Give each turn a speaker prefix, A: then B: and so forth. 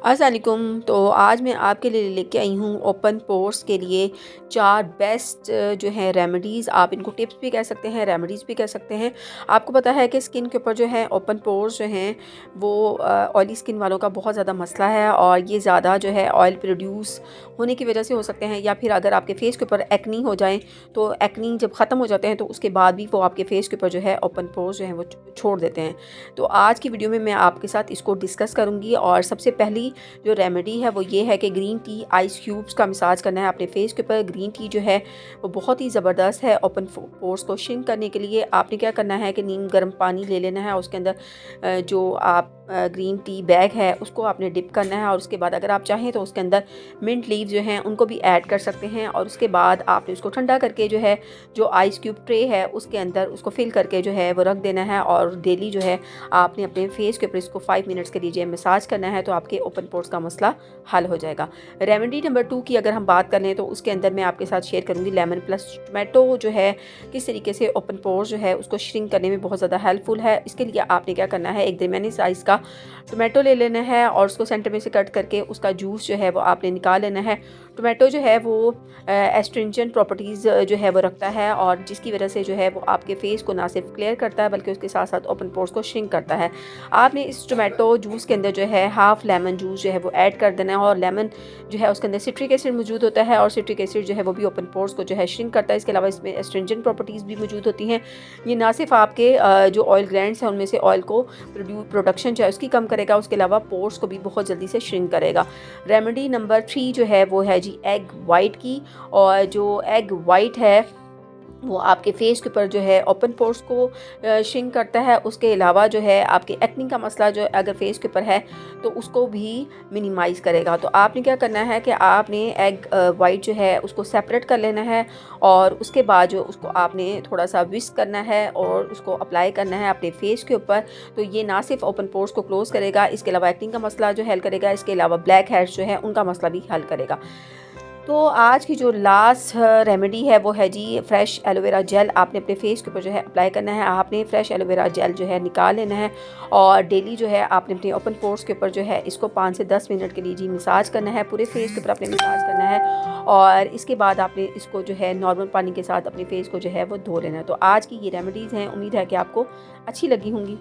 A: अस्सलामुअलैकुम। तो आज मैं आपके लिए लेके आई हूँ ओपन पोर्स के लिए 4 बेस्ट जो है रेमेडीज़। आप इनको टिप्स भी कह सकते हैं, रेमेडीज़ भी कह सकते हैं। आपको पता है कि स्किन के ऊपर जो है ओपन पोर्स जो हैं वो ऑयली स्किन वालों का बहुत ज़्यादा मसला है, और ये ज़्यादा जो है ऑयल प्रोड्यूस होने की वजह से हो सकते हैं, या फिर अगर आपके फेस के ऊपर एक्नी हो जाए तो एक्नी जब ख़त्म हो जाते हैं तो उसके बाद भी वो आपके फेस के ऊपर जो है ओपन पोर्स जो हैं वो छोड़ देते हैं। तो आज की वीडियो में मैं आपके साथ इसको डिस्कस करूँगी। और सबसे पहली जो रेमेडी है वो ये है कि ग्रीन टी आइस क्यूब्स का मसाज करना है अपने फेस के ऊपर। ग्रीन टी जो है वो बहुत ही ज़बरदस्त है ओपन पोर्स को श्रिंक करने के लिए। आपने क्या करना है कि नीम गर्म पानी ले लेना है, उसके अंदर जो आप ग्रीन टी बैग है उसको आपने डिप करना है, और उसके बाद अगर आप चाहें तो उसके अंदर मिंट लीव जो हैं उनको भी ऐड कर सकते हैं। और उसके बाद आपने उसको ठंडा करके जो है जो आइस क्यूब ट्रे है उसके अंदर उसको फिल करके जो है वो रख देना है, और डेली जो है आपने अपने फेस के ऊपर इसको 5 मिनट्स के लिए जो है मसाज करना है, तो आपके ओपन पोर्स का मसला हल हो जाएगा। रेमेडी नंबर 2 की अगर हम बात कर लें तो उसके अंदर मैं आपके साथ शेयर करूँगी लेमन प्लस टोमेटो जो है किस तरीके से ओपन पोर्स जो है उसको श्रिंक करने में बहुत ज़्यादा हेल्पफुल है। इसके लिए आपने क्या करना है, एक दरमियानी साइज़ का टोमेटो ले लेना है और उसको सेंटर में से कट करके उसका जूस जो है वो आपने निकाल लेना है। टोमेटो जो है वो एस्ट्रिंजेंट प्रॉपर्टीज़ जो है वो रखता है, और जिसकी वजह से जो है वो आपके फेस को ना सिर्फ क्लियर करता है बल्कि उसके साथ साथ ओपन पोर्स को श्रिंक करता है। आपने इस टोमेटो जूस के अंदर जो है हाफ़ लेमन जूस जो है वो ऐड कर देना है, और लेमन जो है उसके अंदर सिट्रिक एसिड मौजूद होता है, और सिट्रिक एसिड जो है वो भी ओपन पोर्स को जो है श्रिंक करता है। इसके अलावा इसमें एस्ट्रिंजेंट प्रॉपर्टीज़ भी मौजूद होती हैं। ये ना सिर्फ आपके जो ऑयल ग्लैंड्स हैं उनमें से ऑयल को प्रोडक्शन जो है उसकी कम करेगा, उसके अलावा पोर्स को भी बहुत जल्दी से श्रिंक करेगा। रेमेडी नंबर 3 जो है वो है जी एग वाइट की। और जो एग वाइट है वो आपके फेस के ऊपर जो है ओपन पोर्स को श्रिंक करता है। उसके अलावा जो है आपके एक्नी का मसला जो अगर फेस के ऊपर है तो उसको भी मिनिमाइज़ करेगा। तो आपने क्या करना है कि आपने एग वाइट जो है उसको सेपरेट कर लेना है, और उसके बाद जो उसको आपने थोड़ा सा विस्क करना है और उसको अप्लाई करना है अपने फेस के ऊपर। तो ये ना सिर्फ ओपन पोर्स को क्लोज़ करेगा, इसके अलावा एक्नी का मसला जो हल करेगा, इसके अलावा ब्लैक हेड्स जो है उनका मसला भी हल करेगा। तो आज की जो लास्ट रेमेडी है वो है जी फ्रेश एलोवेरा जेल। आपने अपने फेस के ऊपर जो है अप्लाई करना है। आपने फ्रेश एलोवेरा जेल जो है निकाल लेना है, और डेली जो है आपने अपने ओपन पोर्स के ऊपर जो है इसको 5 से 10 मिनट के लिए जी मसाज करना है। पूरे फेस के ऊपर आपने मसाज करना है, और इसके बाद आपने इसको जो है नॉर्मल पानी के साथ अपने फेस को जो है वो धो लेना है। तो आज की ये रेमेडीज़ हैं, उम्मीद है कि आपको अच्छी लगी होंगी।